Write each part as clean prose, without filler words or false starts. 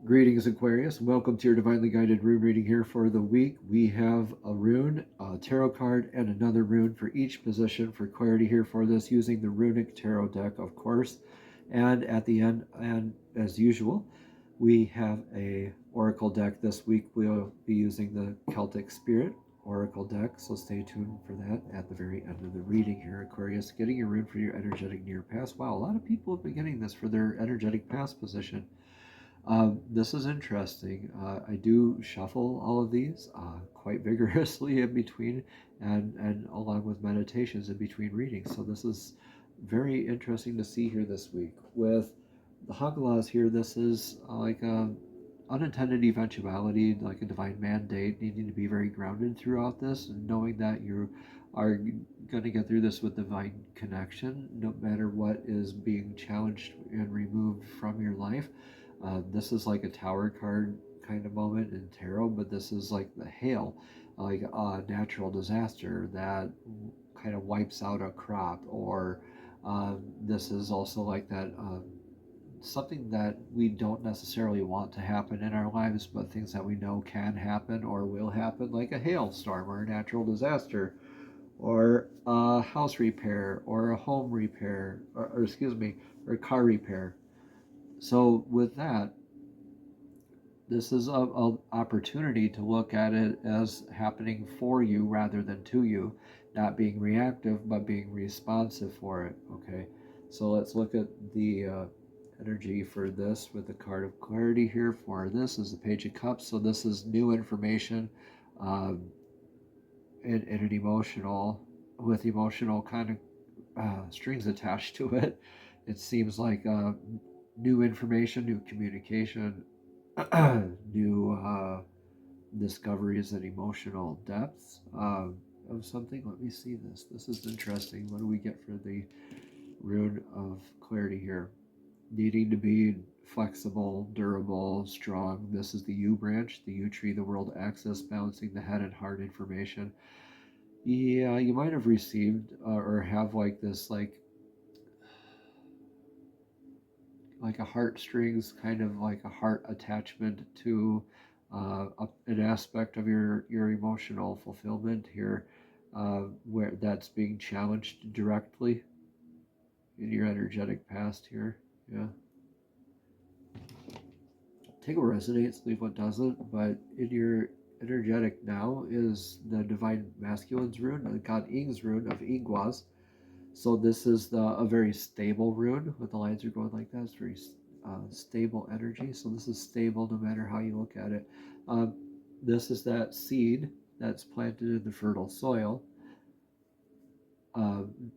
Greetings, Aquarius. Welcome to your divinely guided rune reading here for the week. We have a rune, a tarot card, and another rune for each position for clarity here for this using the runic tarot deck, of course. And at the end, and as usual, we have a oracle deck. This week we'll be using the Celtic Spirit oracle deck, so stay tuned for that at the very end of the reading here, Aquarius. Getting your rune for your energetic near past. Wow, a lot of people have been getting this for their energetic past position. This is interesting. I do shuffle all of these quite vigorously in between, and along with meditations in between readings. So this is very interesting to see here this week. With the Haggalas here, this is like a unintended eventuality, like a divine mandate, needing to be very grounded throughout this, and knowing that you are going to get through this with divine connection, no matter what is being challenged and removed from your life. This is like a tower card kind of moment in tarot, but this is like the hail, like a natural disaster that kind of wipes out a crop, or this is also like that something that we don't necessarily want to happen in our lives, but things that we know can happen or will happen, like a hailstorm or a natural disaster, or a house repair, or a home repair, or excuse me, or car repair. So with that, this is an opportunity to look at it as happening for you rather than to you, not being reactive, but being responsive for it. Okay, so let's look at the energy for this with the card of clarity here. For this is the Page of Cups, so this is new information um, and an emotional, with emotional kind of strings attached to it. It seems like new information, new communication, new discoveries and emotional depths of something. Let me see this. This is interesting. What do we get for the rune of clarity here? Needing to be flexible, durable, strong. This is the U branch, the U tree, the world axis, balancing the head and heart information. Yeah, you might have received or have like this, like a heartstrings, kind of like a heart attachment to an aspect of your emotional fulfillment here, where that's being challenged directly in your energetic past here. Yeah. Take what resonates, leave what doesn't. But in your energetic now is the divine masculine's rune, the god Ing's rune of Ingwas. So this is a very stable rune. With the lines are going like that, it's very stable energy. So this is stable no matter how you look at it. Um, this is that seed that's planted in the fertile soil. Um,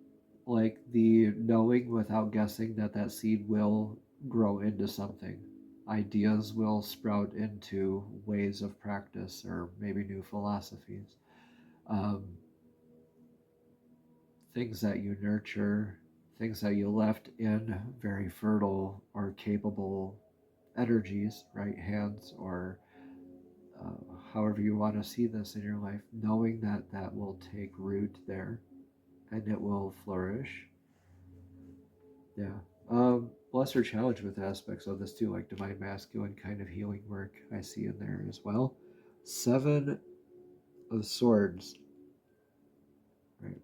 like the knowing without guessing that that seed will grow into something. Ideas will sprout into ways of practice or maybe new philosophies. Um, Things that you nurture, things that you left in very fertile or capable energies, right hands, or however you want to see this in your life, knowing that that will take root there and it will flourish. Yeah. Lesser challenge with aspects of this too, like divine masculine kind of healing work I see in there as well. Seven of Swords. Right.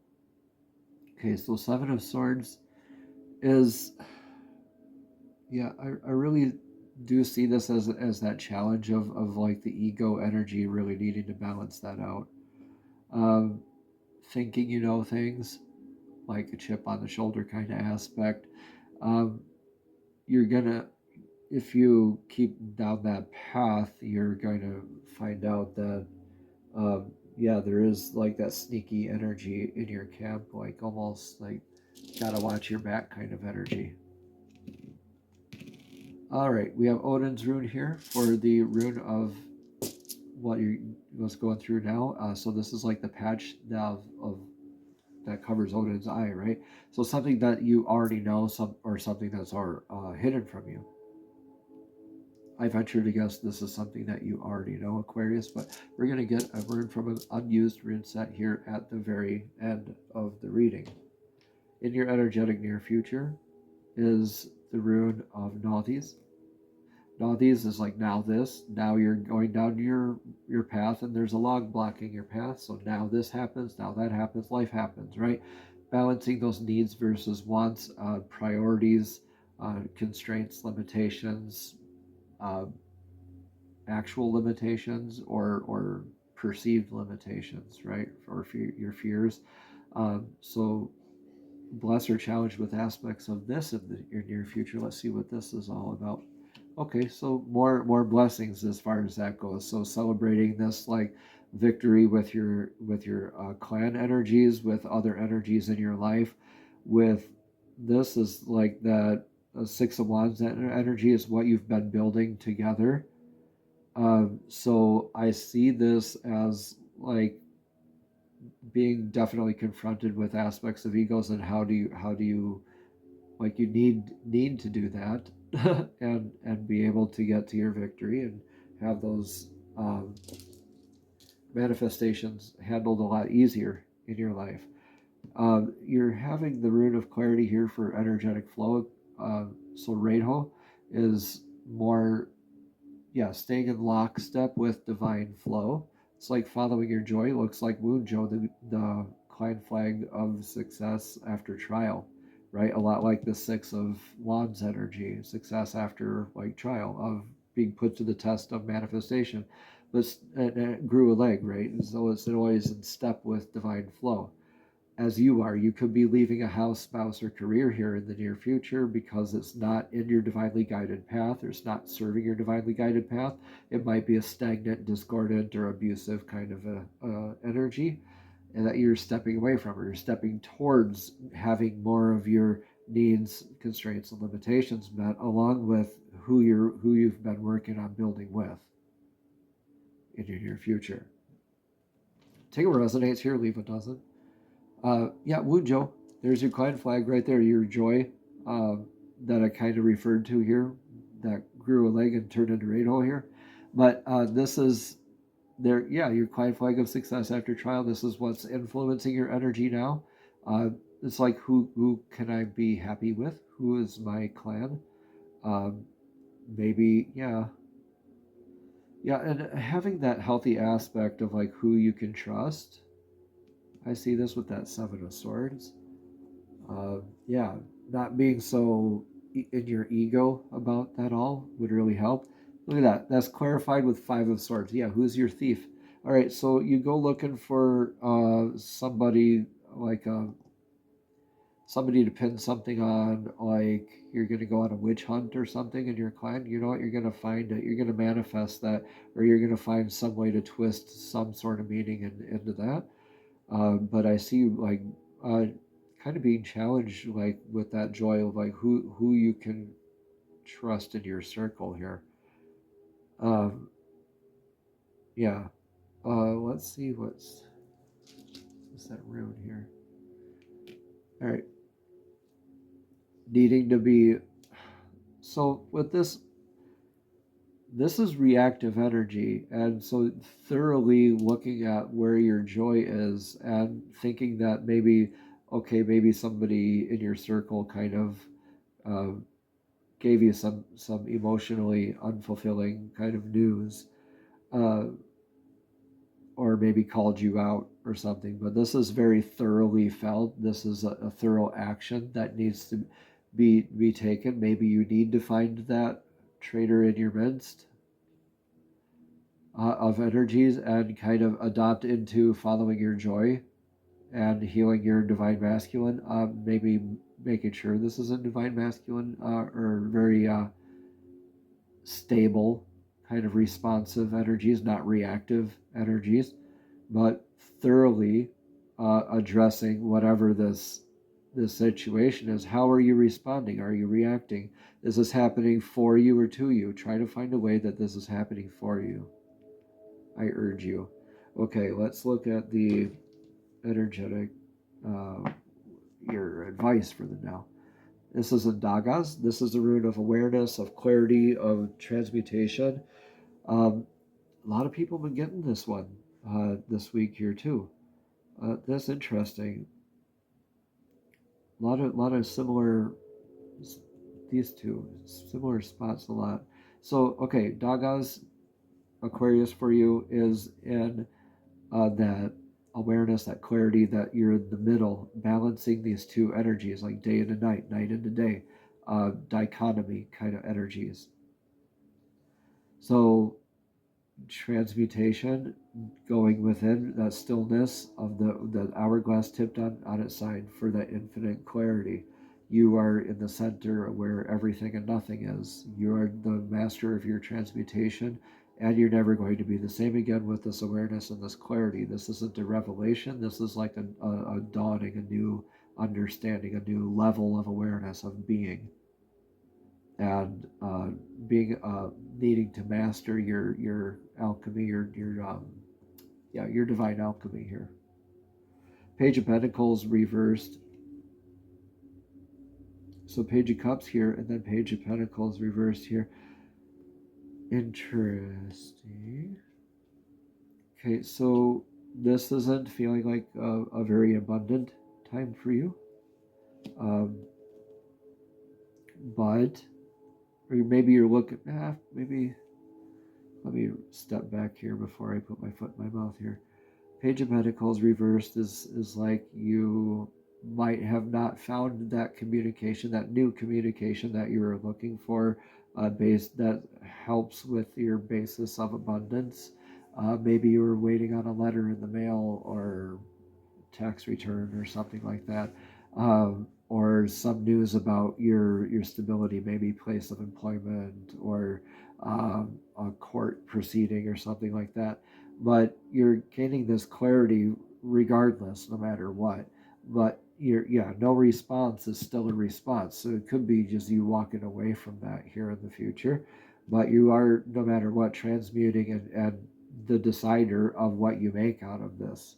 Okay, so Seven of Swords is, yeah, I really do see this as that challenge of like the ego energy really needing to balance that out. Um, Thinking you know things, like a chip on the shoulder kind of aspect. Um, you're gonna, if you keep down that path, you're going to find out that, yeah, there is like that sneaky energy in your camp, like almost like gotta watch your back kind of energy. All right, we have Odin's rune here for the rune of what's going through now. So this is like the patch of that covers Odin's eye, right? So something that you already know, something that's hidden from you. I venture to guess this is something that you already know, Aquarius, but we're going to get a rune from an unused rune set here at the very end of the reading. In your energetic near future is the rune of Nauthis. Now these is like now this. Now you're going down your path, and there's a log blocking your path. So now this happens. Now that happens. Life happens, right? Balancing those needs versus wants, priorities, constraints, limitations, uh, actual limitations, or perceived limitations, right? Or your fears. So blessed or challenged with aspects of this in your near future. Let's see what this is all about. Okay, so more blessings as far as that goes. So celebrating this like victory with your clan energies, with other energies in your life. With this is like that Six of Wands energy is what you've been building together. So I see this as like being definitely confronted with aspects of egos, and how do you like you need to do that and be able to get to your victory and have those manifestations handled a lot easier in your life. You're having the rune of clarity here for energetic flow. So Reho is more, yeah, staying in lockstep with divine flow. It's like following your joy. It looks like Moonjo, the Klein flag of success after trial, right? A lot like the Six of Wands energy, success after like trial of being put to the test of manifestation. But it grew a leg, right? And so it's always in step with divine flow. As you are, you could be leaving a house, spouse, or career here in the near future because it's not in your divinely guided path, or it's not serving your divinely guided path. It might be a stagnant, discordant, or abusive kind of energy, and that you're stepping away from, or you're stepping towards having more of your needs, constraints, and limitations met, along with who you've been working on building with in your near future. Take what resonates here, leave what doesn't. Yeah, Wujo, there's your client flag right there, your joy that I kind of referred to here, that grew a leg and turned into Rado here. But this is there, yeah, your client flag of success after trial. This is what's influencing your energy now. It's like, who can I be happy with? Who is my clan? Maybe, yeah. Yeah, and having that healthy aspect of like who you can trust. I see this with that Seven of Swords. Yeah, not being so in your ego about that all would really help. Look at that. That's clarified with Five of Swords. Yeah, who's your thief? All right, so you go looking for somebody like somebody to pin something on, like you're going to go on a witch hunt or something in your clan. You know what? You're going to find it. You're going to manifest that, or you're going to find some way to twist some sort of meaning into that. But I see like kind of being challenged like with that joy of like who you can trust in your circle here. Um, yeah. Let's see what's that rune here. All right. Needing to be, so with this is reactive energy, and so thoroughly looking at where your joy is and thinking that maybe, okay, maybe somebody in your circle kind of uh, gave you some emotionally unfulfilling kind of news, uh, or maybe called you out or something. But this is very thoroughly felt. This is a thorough action that needs to be taken. Maybe you need to find that traitor in your midst of energies and kind of adopt into following your joy and healing your divine masculine. Maybe making sure this isn't divine masculine or very stable, kind of responsive energies, not reactive energies, but thoroughly addressing whatever this situation is. How are you responding? Are you reacting? Is this happening for you or to you? Try to find a way that this is happening for you. I urge you. Okay, let's look at the energetic, your advice for the now. This is a Dagas. This is a rune of awareness, of clarity, of transmutation. A lot of people have been getting this one this week here too. That's interesting. A lot of similar, these two similar spots a lot. So, okay, Daga's Aquarius for you is in that awareness, that clarity that you're in the middle, balancing these two energies like day into night, night into day, dichotomy kind of energies. So transmutation, going within that stillness of the hourglass tipped on its side for that infinite clarity. You are in the center where everything and nothing is. You are the master of your transmutation, and you're never going to be the same again with this awareness and this clarity. This isn't a revelation. This is like a dawning, a new understanding, a new level of awareness of being, and being needing to master your alchemy, your divine alchemy here. Page of Pentacles reversed. So Page of Cups here, and then Page of Pentacles reversed here. Interesting. Okay, so this isn't feeling like a very abundant time for you. But, or maybe you're looking, maybe, let me step back here before I put my foot in my mouth here. Page of Pentacles reversed is like you might have not found that communication, that new communication that you were looking for, that helps with your basis of abundance. Maybe you were waiting on a letter in the mail or tax return or something like that, or some news about your stability, maybe place of employment or a court proceeding or something like that. But you're gaining this clarity regardless, no matter what. But no response is still a response. So it could be just you walking away from that here in the future. But you are, no matter what, transmuting and the decider of what you make out of this.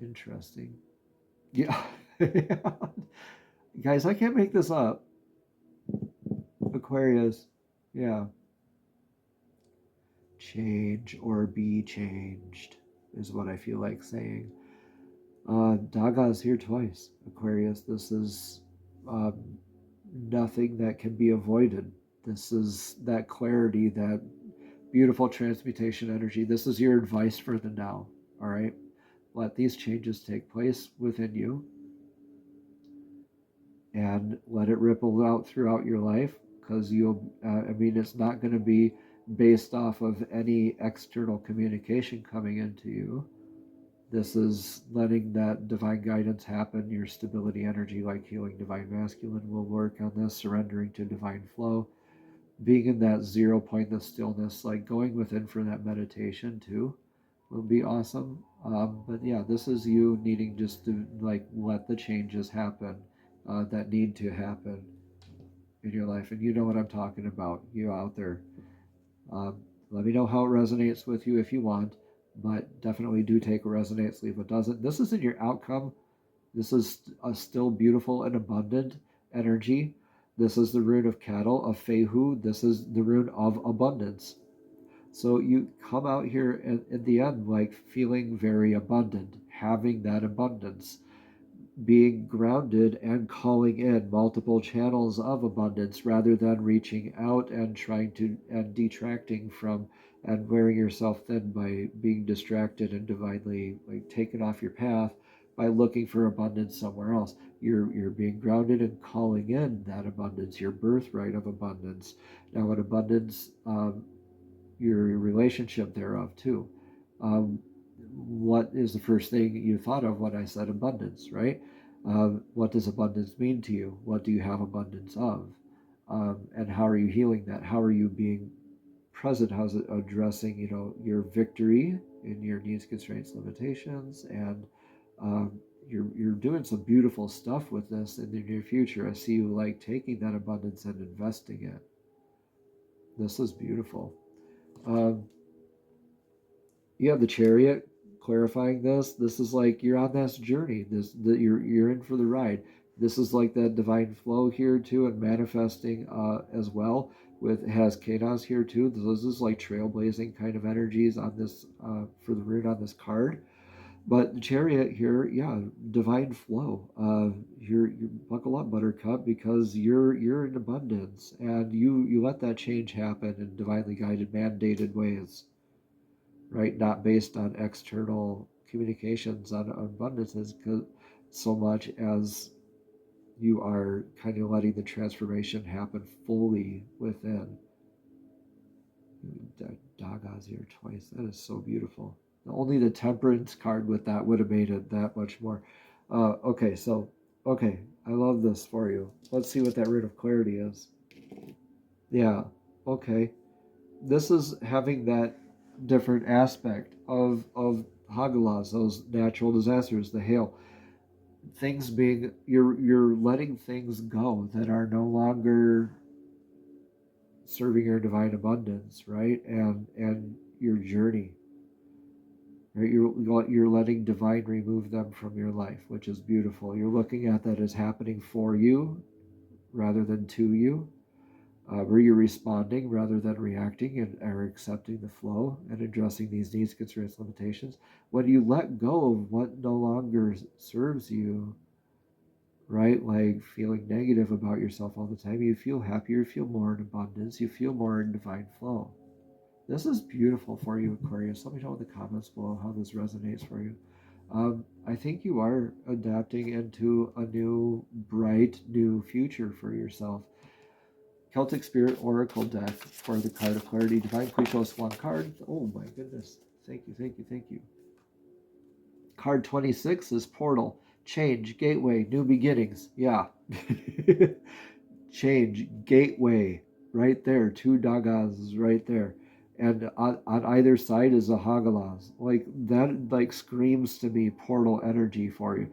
Interesting. Yeah. Guys, I can't make this up. Aquarius. Yeah. Change or be changed is what I feel like saying. Daga is here twice, Aquarius. This is nothing that can be avoided. This is that clarity, that beautiful transmutation energy. This is your advice for the now. All right. Let these changes take place within you and let it ripple out throughout your life, because it's not going to be based off of any external communication coming into you. This is letting that divine guidance happen. Your stability energy, like healing divine masculine, will work on this, surrendering to divine flow, being in that 0 point of stillness, like going within for that meditation too, will be awesome. But yeah, this is you needing just to like let the changes happen that need to happen in your life. And you know what I'm talking about, you out there. Let me know how it resonates with you if you want, but definitely do take a resonates, leave what doesn't. This isn't your outcome. This is a still beautiful and abundant energy. This is the rune of cattle, of Fehu. This is the rune of abundance. So you come out here at the end like feeling very abundant, having that abundance, being grounded and calling in multiple channels of abundance rather than reaching out and trying to and detracting from and wearing yourself thin by being distracted and divinely like taken off your path by looking for abundance somewhere else. You're being grounded and calling in that abundance, your birthright of abundance. Now, what abundance, your relationship thereof too. What is the first thing you thought of when I said abundance, right? What does abundance mean to you? What do you have abundance of? And how are you healing that? How are you being present? How's it addressing, your victory in your needs, constraints, limitations, and you're doing some beautiful stuff with this in the near future. I see you like taking that abundance and investing it. This is beautiful. You have the Chariot clarifying this. This is like you're on this journey. You're in for the ride. This is like that divine flow here too, and manifesting as well. Has Chaos here too. This is like trailblazing kind of energies on this for the rune on this card. But the Chariot here, yeah, divine flow. You buckle up, Buttercup, because you're in abundance, and you let that change happen in divinely guided, mandated ways, right? Not based on external communications on abundances, so much as you are kind of letting the transformation happen fully within. Daga's here twice. That is so beautiful. Only the Temperance card with that would have made it that much more. Okay, so, okay, I love this for you. Let's see what that Rune of Clarity is. Yeah, okay. This is having that different aspect of Hagalas, those natural disasters, the hail. Things being, you're letting things go that are no longer serving your divine abundance, right? And your journey. Right? You're letting divine remove them from your life, which is beautiful. You're looking at that as happening for you rather than to you, where you're responding rather than reacting and are accepting the flow and addressing these needs, concerns, limitations. When you let go of what no longer serves you, right? Like feeling negative about yourself all the time, you feel happier, you feel more in abundance, you feel more in divine flow. This is beautiful for you, Aquarius. Let me know in the comments below how this resonates for you. I think you are adapting into a new, bright, new future for yourself. Celtic Spirit Oracle deck for the card of clarity. Divine Pre-Post 1 card. Oh my goodness. Thank you, thank you, thank you. Card 26 is Portal. Change, Gateway, New Beginnings. Yeah. Change, Gateway. Right there. Two Dagas right there. And on either side is a Hagalas. Like, that like screams to me portal energy for you.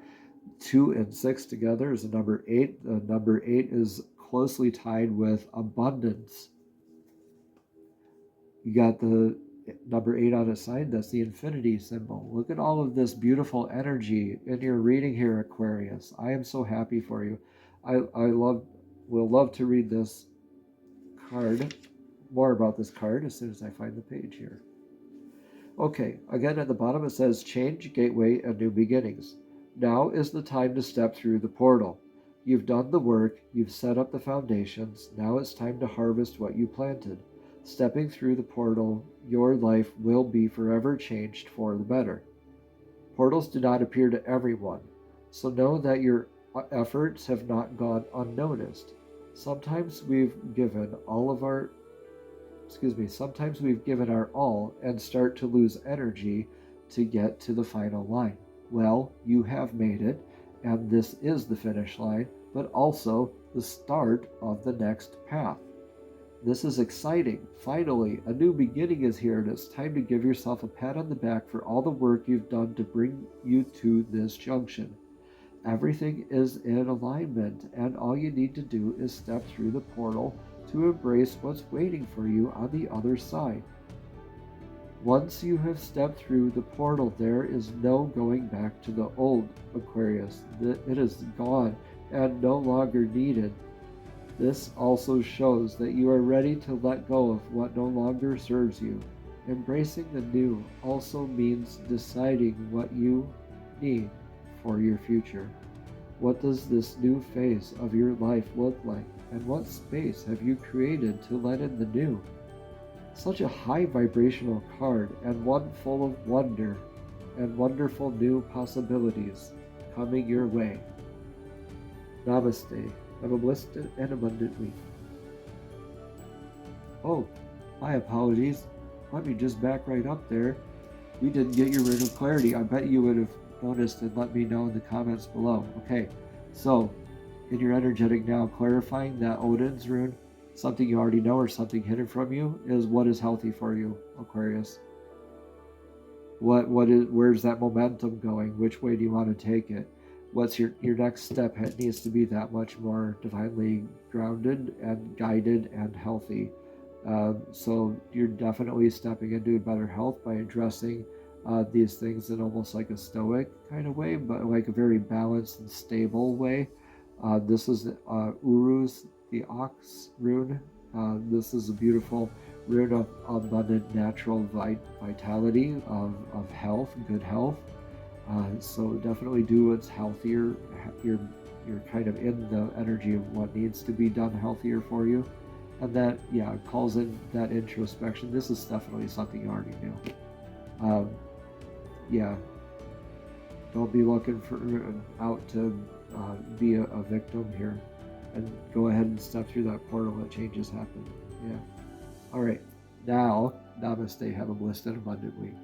2 and 6 together is a number 8. The number 8 is closely tied with abundance. You got the number 8 on its side. That's the infinity symbol. Look at all of this beautiful energy in your reading here, Aquarius. I am so happy for you. Will love to read this card, more about this card, as soon as I find the page here. Okay, again at the bottom it says change, gateway, and new beginnings. Now is the time to step through the portal. You've done the work, you've set up the foundations, now it's time to harvest what you planted. Stepping through the portal, your life will be forever changed for the better. Portals do not appear to everyone, so know that your efforts have not gone unnoticed. Sometimes we've given our all and start to lose energy to get to the final line. Well, you have made it, and this is the finish line, but also the start of the next path. This is exciting. Finally, a new beginning is here, and it's time to give yourself a pat on the back for all the work you've done to bring you to this junction. Everything is in alignment, and all you need to do is step through the portal to embrace what's waiting for you on the other side. Once you have stepped through the portal, there is no going back to the old, Aquarius. It is gone and no longer needed. This also shows that you are ready to let go of what no longer serves you. Embracing the new also means deciding what you need for your future. What does this new phase of your life look like, and what space have you created to let in the new? Such a high vibrational card, and one full of wonder and wonderful new possibilities coming your way. Namaste. Have a blessed and abundant week. Oh, my apologies. Let me just back right up there. We didn't get your Rune of Clarity. I bet you would have noticed and let me know in the comments below. Okay, so in your energetic now, clarifying that Odin's rune, something you already know or something hidden from you, is what is healthy for you, Aquarius. Where's that momentum going? Which way do you want to take it? What's your next step? It needs to be that much more divinely grounded and guided and healthy. So you're definitely stepping into better health by addressing these things in almost like a stoic kind of way, but like a very balanced and stable way. This is Uruz, the ox rune. This is a beautiful rune of abundant natural vitality, of health, good health. So definitely do what's healthier. You're kind of in the energy of what needs to be done healthier for you. And that, yeah, calls in that introspection. This is definitely something you already knew. Yeah, don't be looking for out to be a victim here, and go ahead and step through that portal. That changes happen. Yeah. All right. Now, namaste. Have a blessed and abundant week.